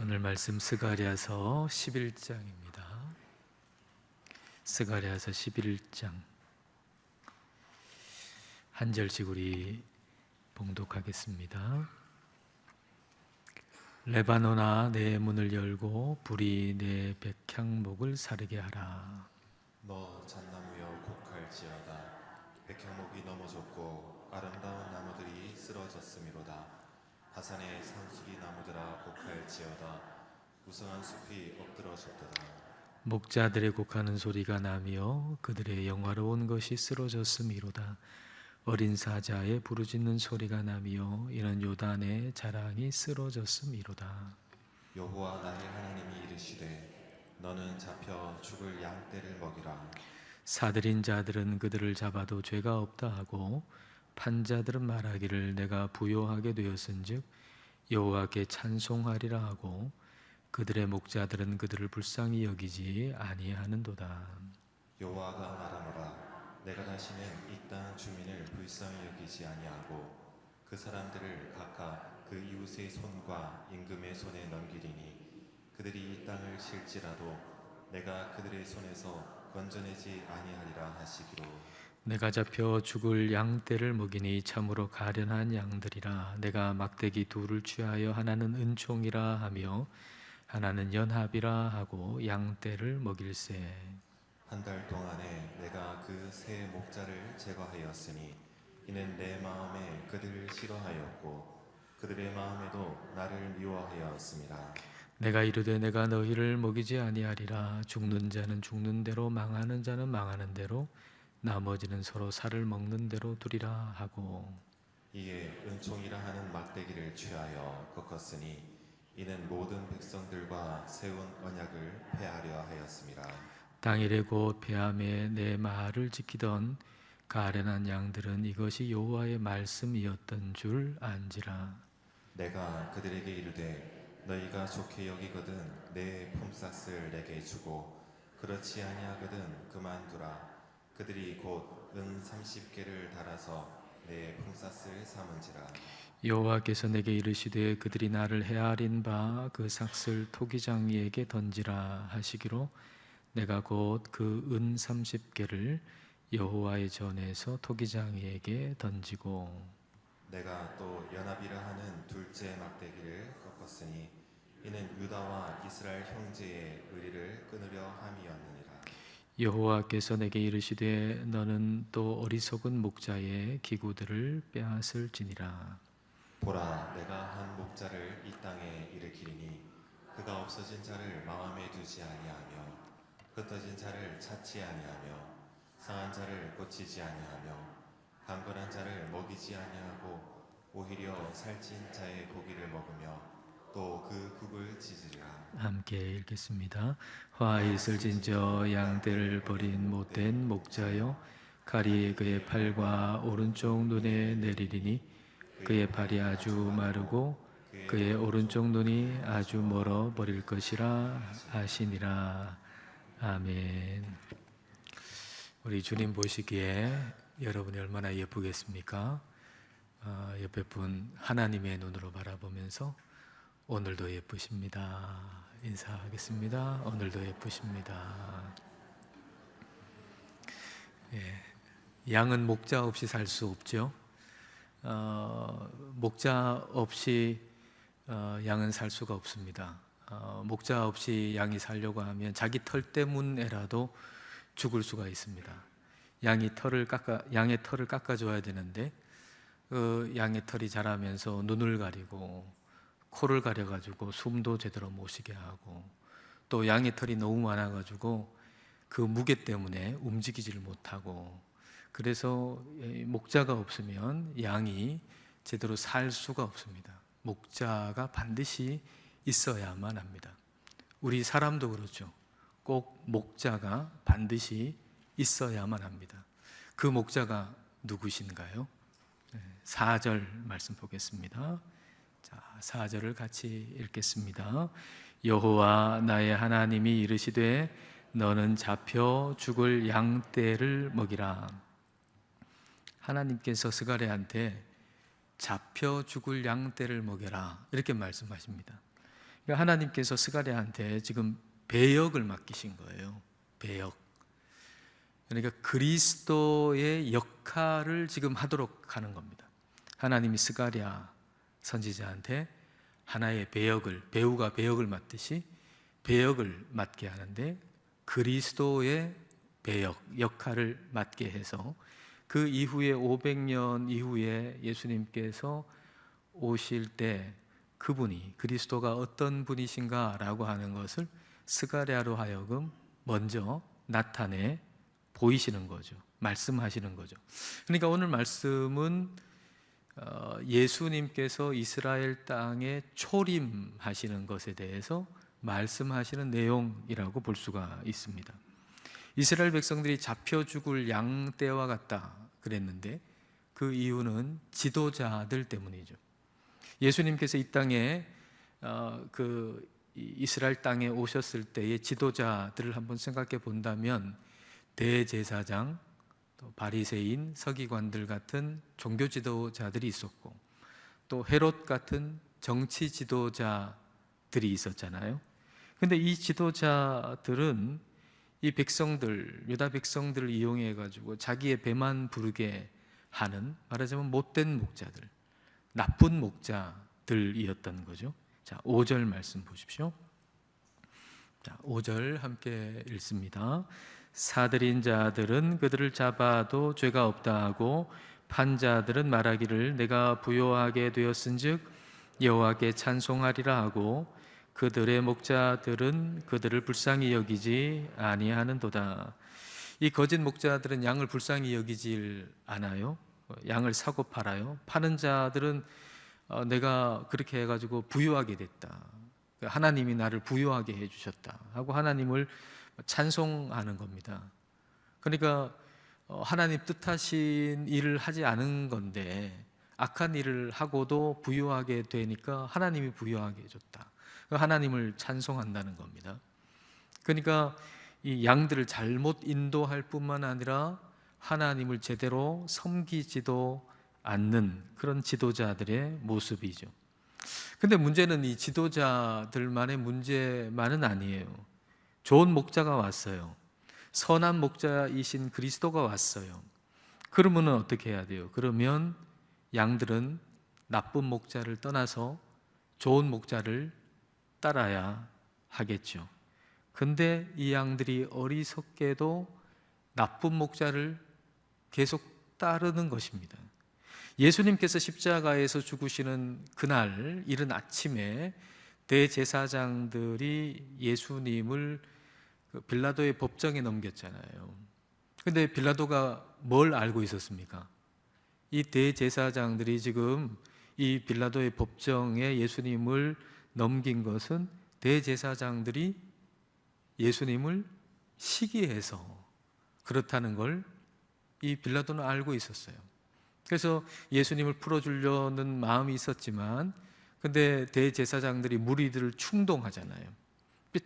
오늘 말씀 스가랴서 11장입니다. 스가랴서 11장 한 절씩 우리 봉독하겠습니다. 레바논아 내 문을 열고 불이 내 백향목을 사르게 하라. 너 잣나무여 곡할지어다. 백향목이 넘어졌고 아름다운 나무들이 쓰러졌음이로다. 하산의 산수기 나무들아 곡할지어다. 무성한 숲이 엎드러졌도다. 목자들의 곡하는 소리가 나며 그들의 영화로운 것이 쓰러졌음이로다. 어린 사자의 부르짖는 소리가 나며 이는 요단의 자랑이 쓰러졌음이로다. 여호와 나의 하나님이 이르시되 너는 잡혀 죽을 양떼를 먹이라. 사들인 자들은 그들을 잡아도 죄가 없다 하고 판자들은 말하기를 내가 부요하게 되었은즉 여호와께 찬송하리라 하고 그들의 목자들은 그들을 불쌍히 여기지 아니하는도다. 여호와가 말하노라. 내가 다시는 이 땅 주민을 불쌍히 여기지 아니하고 그 사람들을 각각 그 이웃의 손과 임금의 손에 넘기리니 그들이 이 땅을 실지라도 내가 그들의 손에서 건져내지 아니하리라 하시기로. 내가 잡혀 죽을 양떼를 먹이니 참으로 가련한 양들이라. 내가 막대기 둘을 취하여 하나는 은총이라 하며 하나는 연합이라 하고 양떼를 먹일세. 한 달 동안에 내가 그 세 목자를 제거하였으니 이는 내 마음에 그들을 싫어하였고 그들의 마음에도 나를 미워하였습니다. 내가 이르되 내가 너희를 먹이지 아니하리라. 죽는 자는 죽는 대로 망하는 자는 망하는 대로 나머지는 서로 살을 먹는 대로 두리라 하고. 이에 은총이라 하는 막대기를 취하여 꺾었으니 이는 모든 백성들과 세운 언약을 폐하려 하였습니다. 당일에 곧 배암에 내 말을 지키던 가련한 양들은 이것이 여호와의 말씀이었던 줄 안지라. 내가 그들에게 이르되 너희가 좋게 여기거든 내 품삯을 내게 주고 그렇지 아니하거든 그만두라. 그들이 곧 은 30개를 달아서 내 품삯을 삼은지라. 여호와께서 내게 이르시되 그들이 나를 헤아린 바 그 삭슬 토기장이에게 던지라 하시기로 내가 곧 그 은 30개를 여호와의 전에서 토기장이에게 던지고. 내가 또 연합이라 하는 둘째 막대기를 꺾었으니 이는 유다와 이스라엘 형제의 의리를 끊으려 함이었느니라. 여호와께서 내게 이르시되 너는 또 어리석은 목자의 기구들을 빼앗을지니라. 보라, 내가 한 목자를 이 땅에 일으키리니 그가 없어진 자를 마음에 두지 아니하며 흩어진 자를 찾지 아니하며 상한 자를 고치지 아니하며 강건한 자를 먹이지 아니하고 오히려 살찐 자의 고기를 먹으며 또 그 국을 찢으리라. 함께 읽겠습니다. 화 있을 진저 양떼를 버린 못된 목자여 칼이 그의 팔과 오른쪽 눈에 내리리니 그의 팔이 아주 마르고 그의 오른쪽 눈이 아주 멀어 버릴 것이라 하시니라. 아멘. 우리 주님 보시기에 여러분이 얼마나 예쁘겠습니까? 옆에 분 하나님의 눈으로 바라보면서 오늘도 예쁘십니다. 인사하겠습니다. 오늘도 예쁘십니다. 양은 목자 없이 살 수 없죠. 목자 없이 양은 살 수가 없습니다. 목자 없이 양이 살려고 하면 자기 털 때문에라도 죽을 수가 있습니다. 양의 털을 깎아줘야 되는데 양의 털이 자라면서 눈을 가리고 코를 가려가지고 숨도 제대로 못 쉬게 하고 또 양의 털이 너무 많아가지고 그 무게 때문에 움직이지를 못하고 그래서 목자가 없으면 양이 제대로 살 수가 없습니다. 목자가 반드시 있어야만 합니다. 우리 사람도 그렇죠. 꼭 목자가 반드시 있어야만 합니다. 그 목자가 누구신가요? 4절 말씀 보겠습니다. 자, 4절을 같이 읽겠습니다. 여호와 나의 하나님이 이르시되 너는 잡혀 죽을 양떼를 먹이라. 하나님께서 스가랴한테 잡혀 죽을 양떼를 먹여라 이렇게 말씀하십니다. 그러니까 하나님께서 스가랴한테 지금 배역을 맡기신 거예요. 배역. 그러니까 그리스도의 역할을 지금 하도록 하는 겁니다. 하나님이 스가랴 선지자한테 하나의 배역을, 배우가 배역을 맡듯이 배역을 맡게 하는데, 그리스도의 배역, 역할을 맡게 해서 그 이후에 500년 이후에 예수님께서 오실 때 그분이, 그리스도가 어떤 분이신가 라고 하는 것을 스가랴로 하여금 먼저 나타내 보이시는 거죠. 말씀하시는 거죠. 그러니까 오늘 말씀은 예수님께서 이스라엘 땅에 초림하시는 것에 대해서 말씀하시는 내용이라고 볼 수가 있습니다. 이스라엘 백성들이 잡혀 죽을 양떼와 같다 그랬는데 그 이유는 지도자들 때문이죠. 예수님께서 이 땅에 이스라엘 땅에 오셨을 때의 지도자들을 한번 생각해 본다면 대제사장, 또 바리새인, 서기관들 같은 종교 지도자들이 있었고, 또 헤롯 같은 정치 지도자들이 있었잖아요. 근데 이 지도자들은 이 백성들, 유다 백성들을 이용해 가지고 자기의 배만 부르게 하는, 말하자면 못된 목자들, 나쁜 목자들이었던 거죠. 자, 5절 말씀 보십시오. 자, 5절 함께 읽습니다. 사들인 자들은 그들을 잡아도 죄가 없다 하고 판자들은 말하기를 내가 부요하게 되었은즉 여호와께 찬송하리라 하고 그들의 목자들은 그들을 불쌍히 여기지 아니하는도다. 이 거짓 목자들은 양을 불쌍히 여기질 않아요. 양을 사고 팔아요. 파는 자들은 내가 그렇게 해가지고 부유하게 됐다, 하나님이 나를 부유하게 해주셨다 하고 하나님을 찬송하는 겁니다. 그러니까 하나님 뜻하신 일을 하지 않은 건데 악한 일을 하고도 부유하게 되니까 하나님이 부유하게 해줬다, 하나님을 찬송한다는 겁니다. 그러니까 이 양들을 잘못 인도할 뿐만 아니라 하나님을 제대로 섬기지도 않는 그런 지도자들의 모습이죠. 근데 문제는 이 지도자들만의 문제만은 아니에요. 좋은 목자가 왔어요. 선한 목자이신 그리스도가 왔어요. 그러면 어떻게 해야 돼요? 그러면 양들은 나쁜 목자를 떠나서 좋은 목자를 따라야 하겠죠. 근데 이 양들이 어리석게도 나쁜 목자를 계속 따르는 것입니다. 예수님께서 십자가에서 죽으시는 그날 이른 아침에 대제사장들이 예수님을 빌라도의 법정에 넘겼잖아요. 근데 빌라도가 뭘 알고 있었습니까? 이 대제사장들이 지금 이 빌라도의 법정에 예수님을 넘긴 것은 대제사장들이 예수님을 시기해서 그렇다는 걸 이 빌라도는 알고 있었어요. 그래서 예수님을 풀어주려는 마음이 있었지만, 근데 대제사장들이 무리들을 충동하잖아요.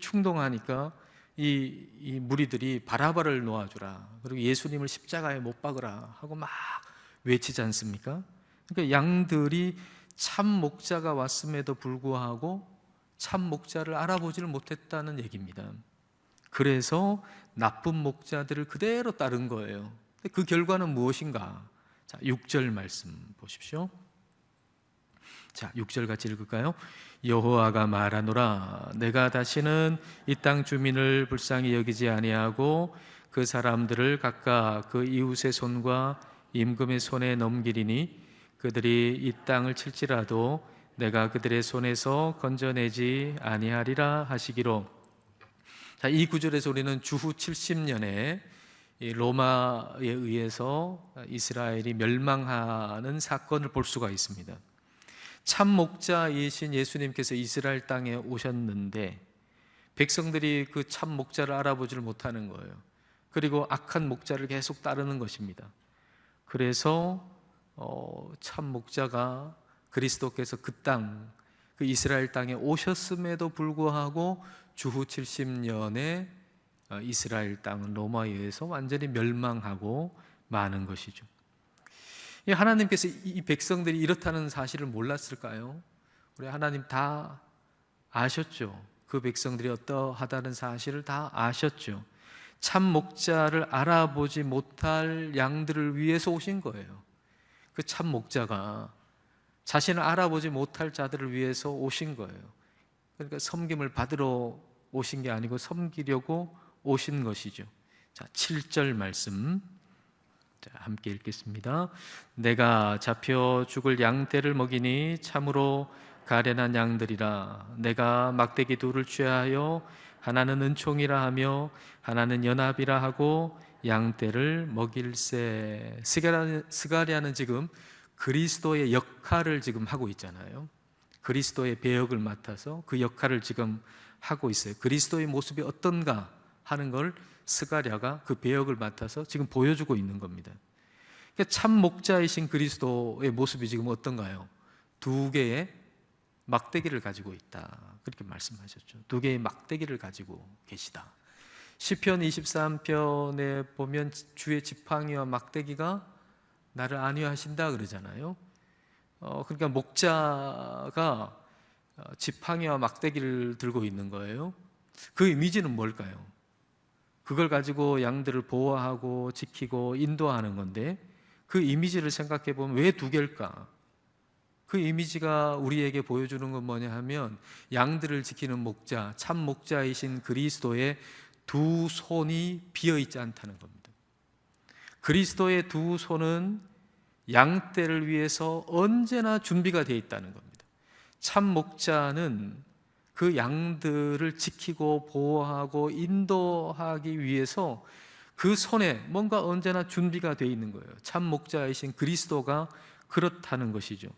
충동하니까 이 무리들이 바라바를 놓아주라, 그리고 예수님을 십자가에 못 박으라 하고 막 외치지 않습니까? 그러니까 양들이 참 목자가 왔음에도 불구하고 참 목자를 알아보지를 못했다는 얘기입니다. 그래서 나쁜 목자들을 그대로 따른 거예요. 그 결과는 무엇인가? 자, 6절 말씀 보십시오. 자, 6절 같이 읽을까요? 여호와가 말하노라 내가 다시는 이 땅 주민을 불쌍히 여기지 아니하고 그 사람들을 각각 그 이웃의 손과 임금의 손에 넘기리니 그들이 이 땅을 칠지라도 내가 그들의 손에서 건져내지 아니하리라 하시기로. 자, 이 구절에서 우리는 주후 70년에 로마에 의해서 이스라엘이 멸망하는 사건을 볼 수가 있습니다. 참 목자이신 예수님께서 이스라엘 땅에 오셨는데 백성들이 그 참 목자를 알아보지를 못하는 거예요. 그리고 악한 목자를 계속 따르는 것입니다. 그래서 참 목자가 그리스도께서 그 땅, 그 이스라엘 땅에 오셨음에도 불구하고 주후 70년에 이스라엘 땅은 로마에 의해서 완전히 멸망하고 마는 것이죠. 하나님께서 이 백성들이 이렇다는 사실을 몰랐을까요? 우리 하나님 다 아셨죠? 그 백성들이 어떠하다는 사실을 다 아셨죠? 참 목자를 알아보지 못할 양들을 위해서 오신 거예요. 그 참 목자가 자신을 알아보지 못할 자들을 위해서 오신 거예요. 그러니까 섬김을 받으러 오신 게 아니고 섬기려고 오신 것이죠. 자, 7절 말씀, 자, 함께 읽겠습니다. 내가 잡혀 죽을 양떼를 먹이니 참으로 가련한 양들이라. 내가 막대기 둘을 취하여 하나는 은총이라 하며 하나는 연합이라 하고 양떼를 먹일세. 스가랴는 지금 그리스도의 역할을 지금 하고 있잖아요. 그리스도의 배역을 맡아서 그 역할을 지금 하고 있어요. 그리스도의 모습이 어떤가 하는 걸 스가랴가 그 배역을 맡아서 지금 보여주고 있는 겁니다. 그러니까 참 목자이신 그리스도의 모습이 지금 어떤가요? 두 개의 막대기를 가지고 있다, 그렇게 말씀하셨죠. 두 개의 막대기를 가지고 계시다. 시편 23편에 보면 주의 지팡이와 막대기가 나를 안위하신다 그러잖아요. 그러니까 목자가 지팡이와 막대기를 들고 있는 거예요. 그 이미지는 뭘까요? 그걸 가지고 양들을 보호하고 지키고 인도하는 건데, 그 이미지를 생각해 보면 왜 두 개일까? 그 이미지가 우리에게 보여주는 건 뭐냐 하면, 양들을 지키는 목자, 참 목자이신 그리스도의 두 손이 비어있지 않다는 겁니다. 그리스도의 두 손은 양떼를 위해서 언제나 준비가 되어 있다는 겁니다. 참 목자는 그 양들을 지키고 보호하고 인도하기 위해서 그 손에 뭔가 언제나 준비가 되어 있는 거예요. 참 목자이신 그리스도가 그렇다는 것이죠.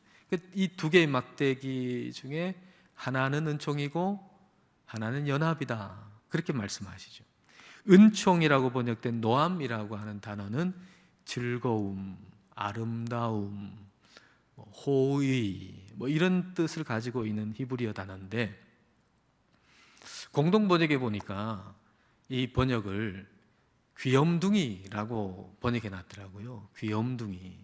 이 두 개의 막대기 중에 하나는 은총이고 하나는 연합이다, 그렇게 말씀하시죠. 은총이라고 번역된 노함이라고 하는 단어는 즐거움, 아름다움, 호의, 이런 뜻을 가지고 있는 히브리어 단어인데, 공동 번역에 보니까 이 번역을 귀염둥이라고 번역해 놨더라고요. 귀염둥이.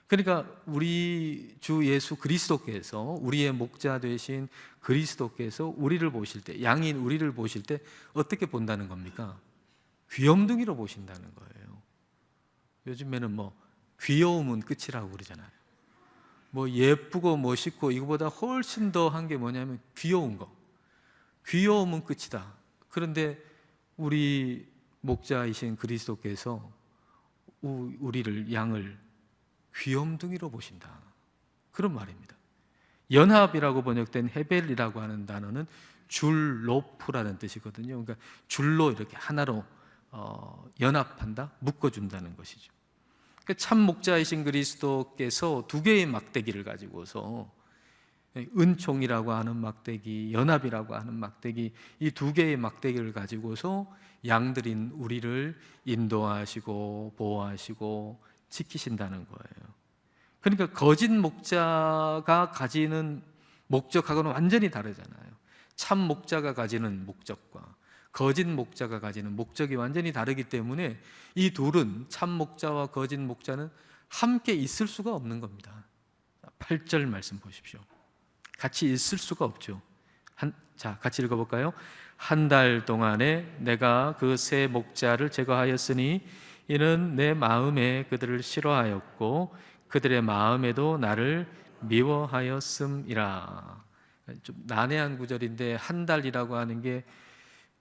그러니까 우리 주 예수 그리스도께서, 우리의 목자 되신 그리스도께서 우리를 보실 때, 양인 우리를 보실 때 어떻게 본다는 겁니까? 귀염둥이로 보신다는 거예요. 요즘에는 귀여움은 끝이라고 그러잖아요. 예쁘고 멋있고 이거보다 훨씬 더 한 게 뭐냐면 귀여운 거. 귀여움은 끝이다. 그런데 우리 목자이신 그리스도께서 우리를, 양을 귀염둥이로 보신다, 그런 말입니다. 연합이라고 번역된 헤벨이라고 하는 단어는 줄로프라는 뜻이거든요. 그러니까 줄로 이렇게 하나로 연합한다, 묶어준다는 것이죠. 그러니까 참 목자이신 그리스도께서 두 개의 막대기를 가지고서, 은총이라고 하는 막대기, 연합이라고 하는 막대기, 이 두 개의 막대기를 가지고서 양들인 우리를 인도하시고 보호하시고 지키신다는 거예요. 그러니까 거짓 목자가 가지는 목적하고는 완전히 다르잖아요. 참 목자가 가지는 목적과 거짓 목자가 가지는 목적이 완전히 다르기 때문에 이 둘은, 참 목자와 거짓 목자는 함께 있을 수가 없는 겁니다. 8절 말씀 보십시오. 같이 있을 수가 없죠. 자, 같이 읽어볼까요? 한 달 동안에 내가 그 세 목자를 제거하였으니 이는 내 마음에 그들을 싫어하였고 그들의 마음에도 나를 미워하였음이라. 좀 난해한 구절인데, 한 달이라고 하는 게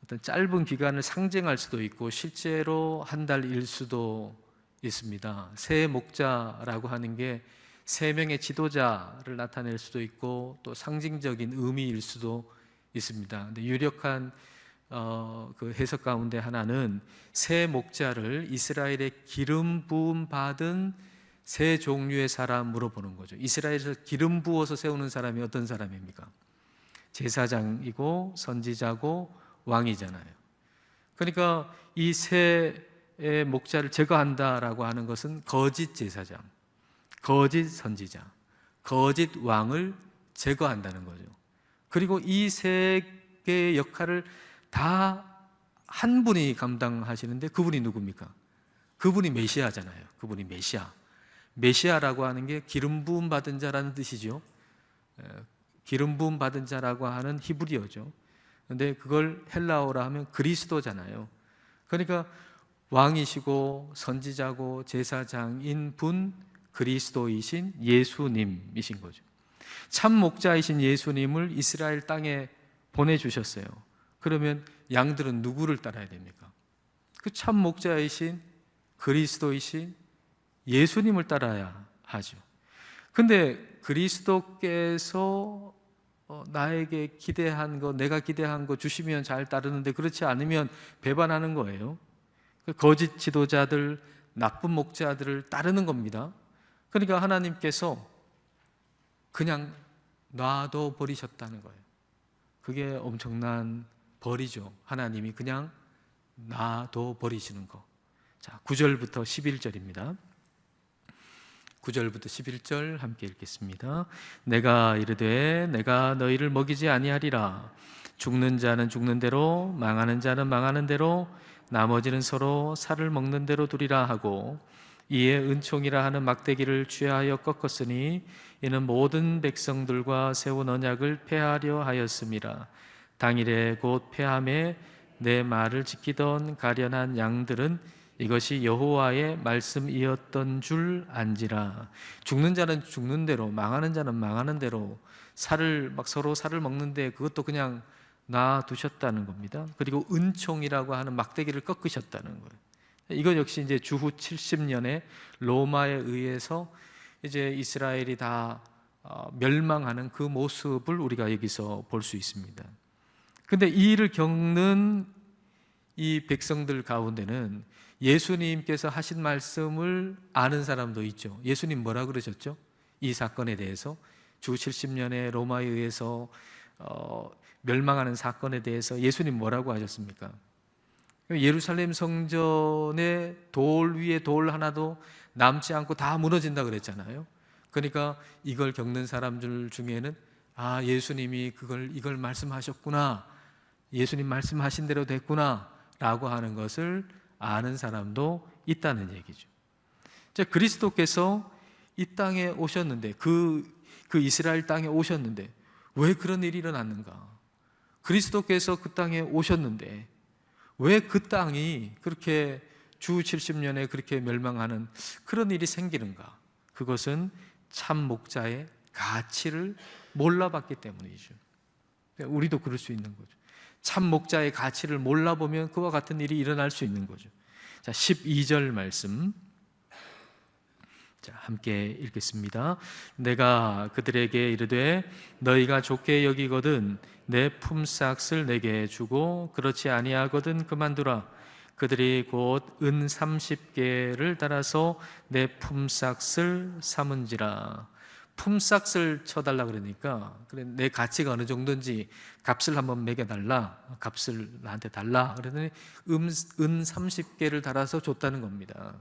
어떤 짧은 기간을 상징할 수도 있고 실제로 한 달일 수도 있습니다. 세 목자라고 하는 게 세 명의 지도자를 나타낼 수도 있고 또 상징적인 의미일 수도 있습니다. 근데 유력한 그 해석 가운데 하나는 세 목자를 이스라엘의 기름 부음 받은 세 종류의 사람으로 보는 거죠. 이스라엘에서 기름 부어서 세우는 사람이 어떤 사람입니까? 제사장이고 선지자고 왕이잖아요. 그러니까 이 세 목자를 제거한다라고 하는 것은 거짓 제사장, 거짓 선지자, 거짓 왕을 제거한다는 거죠. 그리고 이 세 개의 역할을 다 한 분이 감당하시는데, 그분이 누굽니까? 그분이 메시아잖아요. 그분이 메시아. 메시아라고 하는 게 기름 부음 받은 자라는 뜻이죠. 기름 부음 받은 자라고 하는 히브리어죠. 근데 그걸 헬라어로 하면 그리스도잖아요. 그러니까 왕이시고 선지자고 제사장인 분 그리스도이신 예수님이신 거죠. 참 목자이신 예수님을 이스라엘 땅에 보내주셨어요. 그러면 양들은 누구를 따라야 됩니까? 그 참 목자이신 그리스도이신 예수님을 따라야 하죠. 근데 그리스도께서 나에게 기대한 거, 내가 기대한 거 주시면 잘 따르는데 그렇지 않으면 배반하는 거예요. 거짓 지도자들, 나쁜 목자들을 따르는 겁니다. 그러니까 하나님께서 그냥 놔둬 버리셨다는 거예요. 그게 엄청난 벌이죠. 하나님이 그냥 놔둬 버리시는 거. 자, 9절부터 11절입니다. 9절부터 11절 함께 읽겠습니다. 내가 이르되 내가 너희를 먹이지 아니하리라. 죽는 자는 죽는 대로, 망하는 자는 망하는 대로, 나머지는 서로 살을 먹는 대로 두리라 하고, 이에 은총이라 하는 막대기를 취하여 꺾었으니 이는 모든 백성들과 세운 언약을 폐하려 하였음이라. 당일에 곧 폐함에 내 말을 지키던 가련한 양들은 이것이 여호와의 말씀이었던 줄 안지라. 죽는 자는 죽는 대로, 망하는 자는 망하는 대로 살을 막 서로 살을 먹는데 그것도 그냥 놔두셨다는 겁니다. 그리고 은총이라고 하는 막대기를 꺾으셨다는 거예요. 이것 역시 이제 주후 70년에 로마에 의해서 이제 이스라엘이 다 멸망하는 그 모습을 우리가 여기서 볼 수 있습니다. 근데 이 일을 겪는 이 백성들 가운데는 예수님께서 하신 말씀을 아는 사람도 있죠. 예수님 뭐라 그러셨죠? 이 사건에 대해서 주 70년에 로마에 의해서 멸망하는 사건에 대해서 예수님 뭐라고 하셨습니까? 예루살렘 성전의 돌 위에 돌 하나도 남지 않고 다 무너진다 그랬잖아요. 그러니까 이걸 겪는 사람들 중에는 아, 예수님이 이걸 말씀하셨구나, 예수님 말씀하신 대로 됐구나 라고 하는 것을 아는 사람도 있다는 얘기죠. 자, 그리스도께서 이 땅에 오셨는데 그 이스라엘 땅에 오셨는데 왜 그런 일이 일어났는가? 그리스도께서 그 땅에 오셨는데 왜 그 땅이 그렇게 주 70년에 그렇게 멸망하는 그런 일이 생기는가? 그것은 참 목자의 가치를 몰라봤기 때문이죠. 우리도 그럴 수 있는 거죠. 참 목자의 가치를 몰라보면 그와 같은 일이 일어날 수 있는 거죠. 자, 12절 말씀, 자, 함께 읽겠습니다. 내가 그들에게 이르되 너희가 좋게 여기거든 내 품삯을 내게 주고 그렇지 아니하거든 그만두라. 그들이 곧 은 30개를 따라서 내 품삯을 삼은지라. 품삯을 쳐달라 그러니까 그래, 내 가치가 어느 정도인지 값을 한번 매겨달라, 값을 나한테 달라 그러더니 은 30개를 달아서 줬다는 겁니다.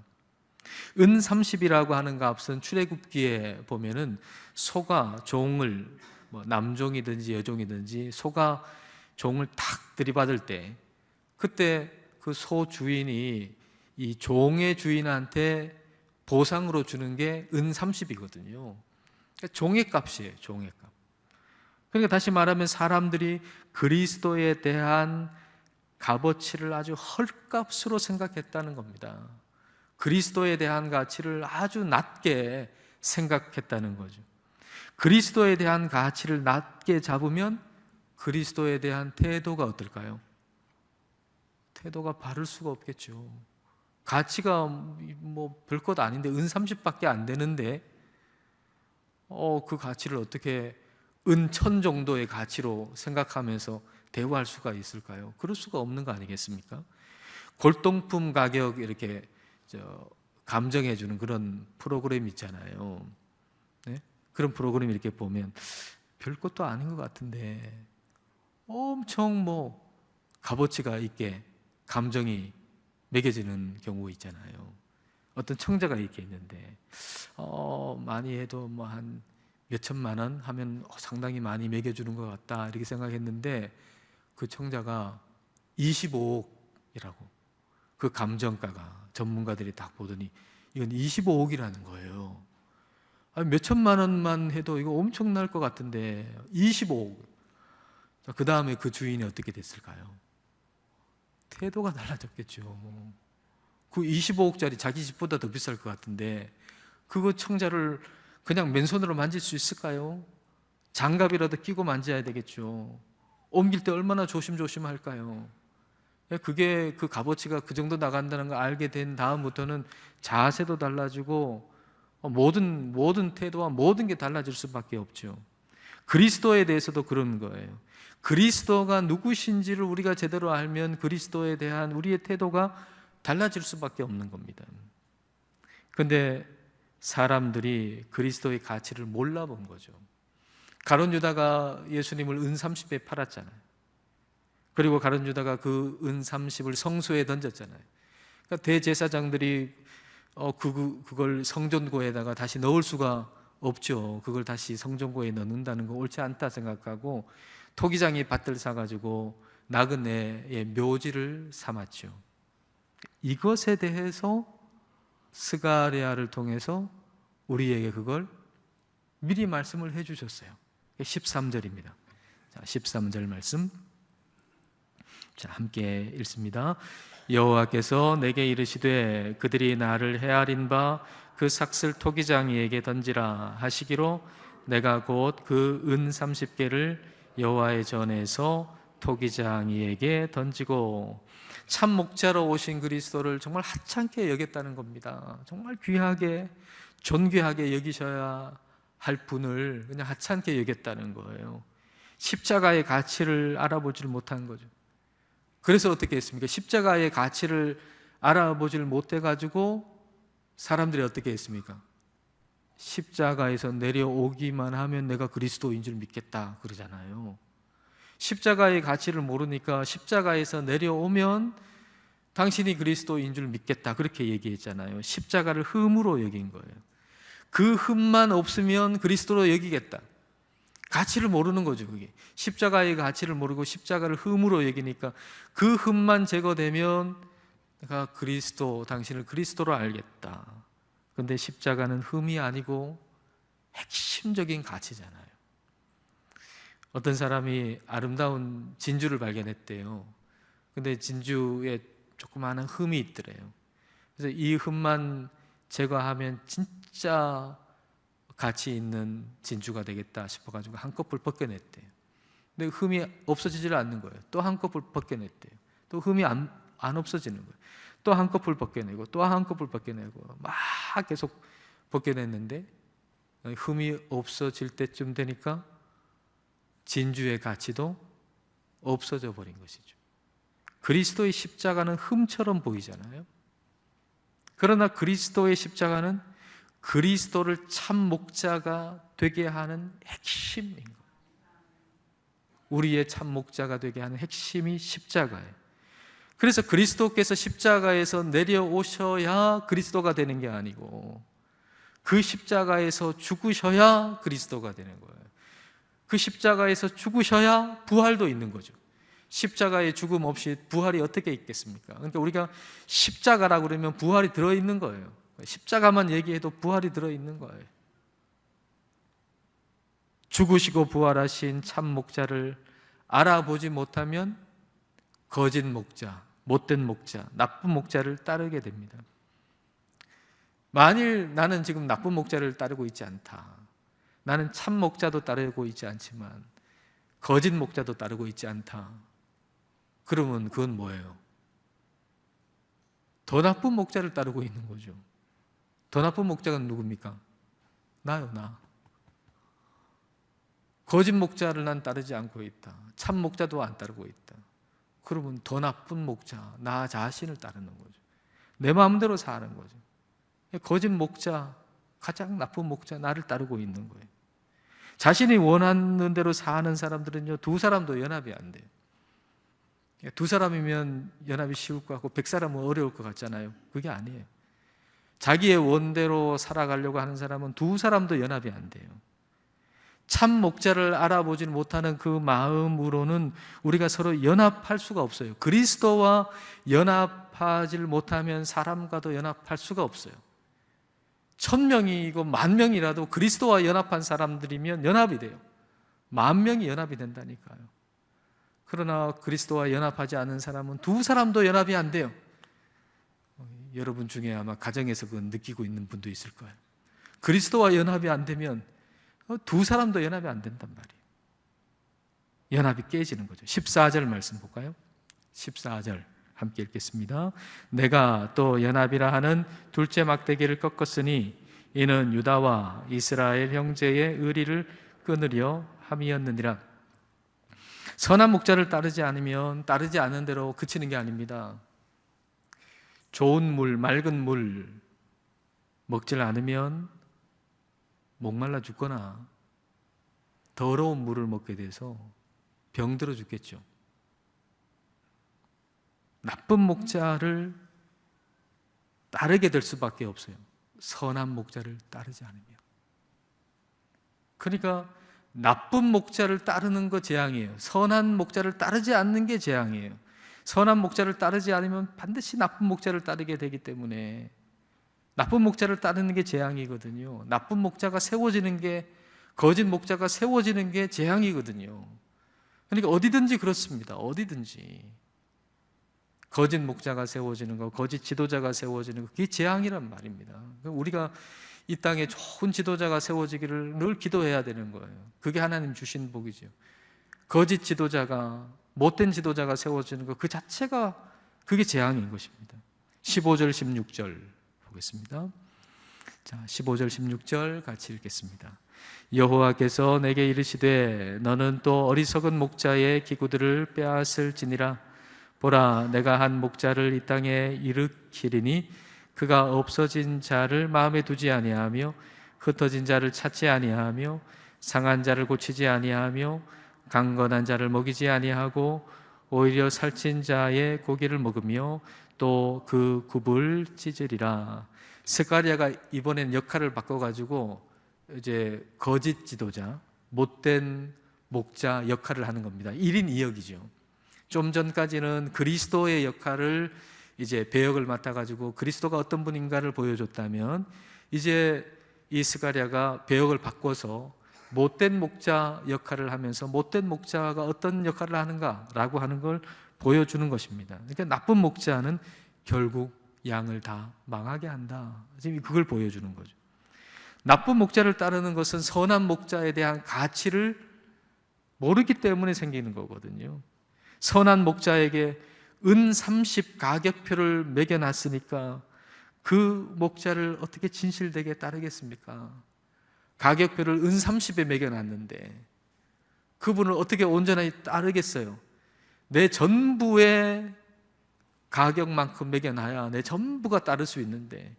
은 30이라고 하는 값은 출애굽기에 보면은 소가 종을 남종이든지 여종이든지 소가 종을 탁 들이받을 때 그때 그 소 주인이 이 종의 주인한테 보상으로 주는 게 은 30이거든요. 그러니까 종의 값이에요, 종의 값. 그러니까 다시 말하면 사람들이 그리스도에 대한 값어치를 아주 헐값으로 생각했다는 겁니다. 그리스도에 대한 가치를 아주 낮게 생각했다는 거죠. 그리스도에 대한 가치를 낮게 잡으면 그리스도에 대한 태도가 어떨까요? 태도가 바를 수가 없겠죠. 가치가 뭐 별것 아닌데 은 30밖에 안 되는데 그 가치를 어떻게 은 1000 정도의 가치로 생각하면서 대우할 수가 있을까요? 그럴 수가 없는 거 아니겠습니까? 골동품 가격 이렇게 감정해 주는 그런 프로그램 있잖아요. 네? 그런 프로그램 이렇게 보면 별것도 아닌 것 같은데 엄청 값어치가 있게 감정이 매겨지는 경우 있잖아요. 어떤 청자가 이렇게 있는데 많이 해도 한 몇천만 원 하면 상당히 많이 매겨주는 것 같다 이렇게 생각했는데 그 청자가 25억이라고 그 감정가가 전문가들이 딱 보더니 이건 25억이라는 거예요. 몇 천만 원만 해도 이거 엄청날 것 같은데 25억. 그 다음에 그 주인이 어떻게 됐을까요? 태도가 달라졌겠죠. 그 25억짜리 자기 집보다 더 비쌀 것 같은데 그거 청자를 그냥 맨손으로 만질 수 있을까요? 장갑이라도 끼고 만져야 되겠죠. 옮길 때 얼마나 조심조심 할까요? 그게 그 값어치가 그 정도 나간다는 걸 알게 된 다음부터는 자세도 달라지고 모든 태도와 모든 게 달라질 수밖에 없죠. 그리스도에 대해서도 그런 거예요. 그리스도가 누구신지를 우리가 제대로 알면 그리스도에 대한 우리의 태도가 달라질 수밖에 없는 겁니다. 그런데 사람들이 그리스도의 가치를 몰라본 거죠. 가룟 유다가 예수님을 은 30에 팔았잖아요. 그리고 가룟 유다가 그 은 30을 성소에 던졌잖아요. 그러니까 대제사장들이 그걸 성전고에다가 다시 넣을 수가 없죠. 그걸 다시 성전고에 넣는다는 거 옳지 않다 생각하고 토기장이 밭을 사가지고 나그네의 묘지를 삼았죠. 이것에 대해서 스가랴를 통해서 우리에게 그걸 미리 말씀을 해주셨어요. 13절입니다. 자, 13절 말씀. 자, 함께 읽습니다. 여호와께서 내게 이르시되 그들이 나를 헤아린 바 그 삭슬 토기장이에게 던지라 하시기로 내가 곧 그 은 30개를 여호와의 전에서 토기장이에게 던지고. 참 목자로 오신 그리스도를 정말 하찮게 여겼다는 겁니다. 정말 귀하게 존귀하게 여기셔야 할 분을 그냥 하찮게 여겼다는 거예요. 십자가의 가치를 알아보지를 못한 거죠. 그래서 어떻게 했습니까? 십자가의 가치를 알아보지를 못해가지고 사람들이 어떻게 했습니까? 십자가에서 내려오기만 하면 내가 그리스도인 줄 믿겠다 그러잖아요. 십자가의 가치를 모르니까 십자가에서 내려오면 당신이 그리스도인 줄 믿겠다 그렇게 얘기했잖아요. 십자가를 흠으로 여긴 거예요. 그 흠만 없으면 그리스도로 여기겠다. 가치를 모르는 거죠. 그게 십자가의 가치를 모르고 십자가를 흠으로 여기니까 그 흠만 제거되면 내가 그리스도, 당신을 그리스도로 알겠다. 그런데 십자가는 흠이 아니고 핵심적인 가치잖아요. 어떤 사람이 아름다운 진주를 발견했대요. 근데 진주에 조그마한 흠이 있더래요. 그래서 이 흠만 제거하면 진짜 가치 있는 진주가 되겠다 싶어가지고 한꺼풀 벗겨냈대요. 근데 흠이 없어지질 않는 거예요. 또 한꺼풀 벗겨냈대요. 또 흠이 안 없어지는 거예요. 또 한꺼풀 벗겨내고 또 한꺼풀 벗겨내고 막 계속 벗겨냈는데 흠이 없어질 때쯤 되니까 진주의 가치도 없어져 버린 것이죠. 그리스도의 십자가는 흠처럼 보이잖아요. 그러나 그리스도의 십자가는 그리스도를 참 목자가 되게 하는 핵심인 거예요. 우리의 참 목자가 되게 하는 핵심이 십자가예요. 그래서 그리스도께서 십자가에서 내려오셔야 그리스도가 되는 게 아니고 그 십자가에서 죽으셔야 그리스도가 되는 거예요. 그 십자가에서 죽으셔야 부활도 있는 거죠. 십자가의 죽음 없이 부활이 어떻게 있겠습니까? 그러니까 우리가 십자가라고 그러면 부활이 들어있는 거예요. 십자가만 얘기해도 부활이 들어있는 거예요. 죽으시고 부활하신 참 목자를 알아보지 못하면 거짓 목자, 못된 목자, 나쁜 목자를 따르게 됩니다. 만일 나는 지금 나쁜 목자를 따르고 있지 않다. 나는 참 목자도 따르고 있지 않지만 거짓 목자도 따르고 있지 않다. 그러면 그건 뭐예요? 더 나쁜 목자를 따르고 있는 거죠. 더 나쁜 목자가 누굽니까? 나요, 나. 거짓 목자를 난 따르지 않고 있다. 참 목자도 안 따르고 있다. 그러면 더 나쁜 목자, 나 자신을 따르는 거죠. 내 마음대로 사는 거죠. 거짓 목자, 가장 나쁜 목자, 나를 따르고 있는 거예요. 자신이 원하는 대로 사는 사람들은요, 두 사람도 연합이 안 돼요. 두 사람이면 연합이 쉬울 것 같고 100사람은 어려울 것 같잖아요. 그게 아니에요. 자기의 원대로 살아가려고 하는 사람은 두 사람도 연합이 안 돼요. 참 목자를 알아보지 못하는 그 마음으로는 우리가 서로 연합할 수가 없어요. 그리스도와 연합하지 못하면 사람과도 연합할 수가 없어요. 1000명이고 10,000명이라도 그리스도와 연합한 사람들이면 연합이 돼요. 10,000명이 연합이 된다니까요. 그러나 그리스도와 연합하지 않은 사람은 두 사람도 연합이 안 돼요. 여러분 중에 아마 가정에서 그건 느끼고 있는 분도 있을 거예요. 그리스도와 연합이 안 되면 두 사람도 연합이 안 된단 말이에요. 연합이 깨지는 거죠. 14절 말씀 볼까요? 14절 함께 읽겠습니다. 내가 또 연합이라 하는 둘째 막대기를 꺾었으니 이는 유다와 이스라엘 형제의 의리를 끊으려 함이었느니라. 선한 목자를 따르지 않으면 따르지 않은 대로 그치는 게 아닙니다. 좋은 물, 맑은 물 먹질 않으면 목말라 죽거나 더러운 물을 먹게 돼서 병들어 죽겠죠. 나쁜 목자를 따르게 될 수밖에 없어요. 선한 목자를 따르지 않으면. 그러니까 나쁜 목자를 따르는 거 재앙이에요. 선한 목자를 따르지 않는 게 재앙이에요. 선한 목자를 따르지 않으면 반드시 나쁜 목자를 따르게 되기 때문에 나쁜 목자를 따르는 게 재앙이거든요. 나쁜 목자가 세워지는 게, 거짓 목자가 세워지는 게 재앙이거든요. 그러니까 어디든지 그렇습니다. 어디든지 거짓 목자가 세워지는 거, 거짓 지도자가 세워지는 거, 그게 재앙이란 말입니다. 우리가 이 땅에 좋은 지도자가 세워지기를 늘 기도해야 되는 거예요. 그게 하나님 주신 복이죠. 거짓 지도자가, 못된 지도자가 세워지는 것 그 자체가 그게 재앙인 것입니다. 15절 16절 보겠습니다. 자, 15절 16절 같이 읽겠습니다. 여호와께서 내게 이르시되 너는 또 어리석은 목자의 기구들을 빼앗을지니라. 보라, 내가 한 목자를 이 땅에 일으키리니 그가 없어진 자를 마음에 두지 아니하며 흩어진 자를 찾지 아니하며 상한 자를 고치지 아니하며 강건한 자를 먹이지 아니하고 오히려 살찐 자의 고기를 먹으며 또 그 굽을 찢으리라. 스가랴가 이번엔 역할을 바꿔가지고 이제 거짓 지도자, 못된 목자 역할을 하는 겁니다. 1인 2역이죠. 좀 전까지는 그리스도의 역할을 이제 배역을 맡아가지고 그리스도가 어떤 분인가를 보여줬다면 이제 이 스가랴가 배역을 바꿔서 못된 목자 역할을 하면서 못된 목자가 어떤 역할을 하는가라고 하는 걸 보여주는 것입니다. 그러니까 나쁜 목자는 결국 양을 다 망하게 한다. 지금 그걸 보여주는 거죠. 나쁜 목자를 따르는 것은 선한 목자에 대한 가치를 모르기 때문에 생기는 거거든요. 선한 목자에게 은 30 가격표를 매겨놨으니까 그 목자를 어떻게 진실되게 따르겠습니까? 가격표를 은 30에 매겨놨는데 그분을 어떻게 온전히 따르겠어요? 내 전부의 가격만큼 매겨놔야 내 전부가 따를 수 있는데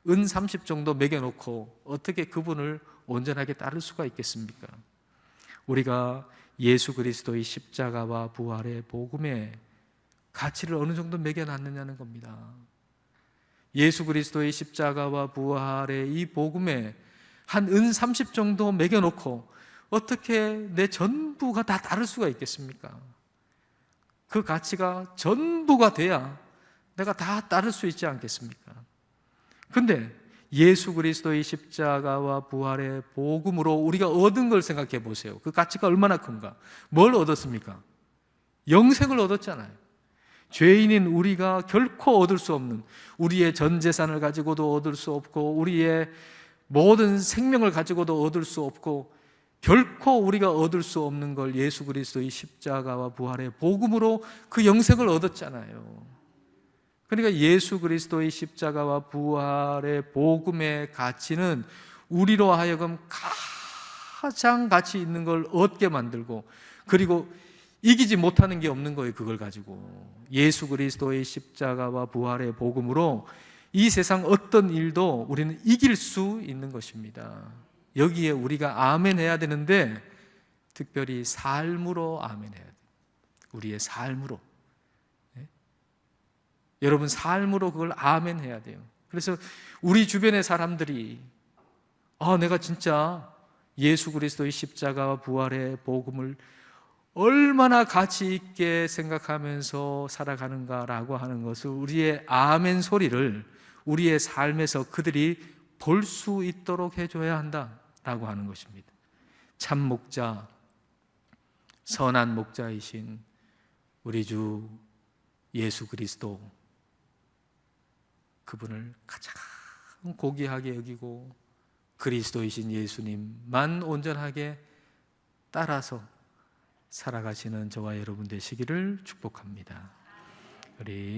은 30 정도 매겨놓고 어떻게 그분을 온전하게 따를 수가 있겠습니까? 우리가 예수 그리스도의 십자가와 부활의 복음에 가치를 어느 정도 매겨놨느냐는 겁니다. 예수 그리스도의 십자가와 부활의 이 복음에 한 은 30 정도 매겨놓고 어떻게 내 전부가 다 다를 수가 있겠습니까? 그 가치가 전부가 돼야 내가 다 따를 수 있지 않겠습니까? 근데 예수 그리스도의 십자가와 부활의 복음으로 우리가 얻은 걸 생각해 보세요. 그 가치가 얼마나 큰가? 뭘 얻었습니까? 영생을 얻었잖아요. 죄인인 우리가 결코 얻을 수 없는, 우리의 전 재산을 가지고도 얻을 수 없고 우리의 모든 생명을 가지고도 얻을 수 없고 결코 우리가 얻을 수 없는 걸 예수 그리스도의 십자가와 부활의 복음으로 그 영생을 얻었잖아요. 그러니까 예수 그리스도의 십자가와 부활의 복음의 가치는 우리로 하여금 가장 가치 있는 걸 얻게 만들고, 그리고 이기지 못하는 게 없는 거예요. 그걸 가지고 예수 그리스도의 십자가와 부활의 복음으로 이 세상 어떤 일도 우리는 이길 수 있는 것입니다. 여기에 우리가 아멘 해야 되는데 특별히 삶으로 아멘 해야 돼요. 우리의 삶으로. 네? 여러분 삶으로 그걸 아멘 해야 돼요. 그래서 우리 주변의 사람들이 내가 진짜 예수 그리스도의 십자가와 부활의 복음을 얼마나 가치 있게 생각하면서 살아가는가라고 하는 것을, 우리의 아멘 소리를 우리의 삶에서 그들이 볼 수 있도록 해줘야 한다라고 하는 것입니다. 참 목자, 선한 목자이신 우리 주 예수 그리스도, 그분을 가장 고귀하게 여기고 그리스도이신 예수님만 온전하게 따라서 살아가시는 저와 여러분 되시기를 축복합니다. 우리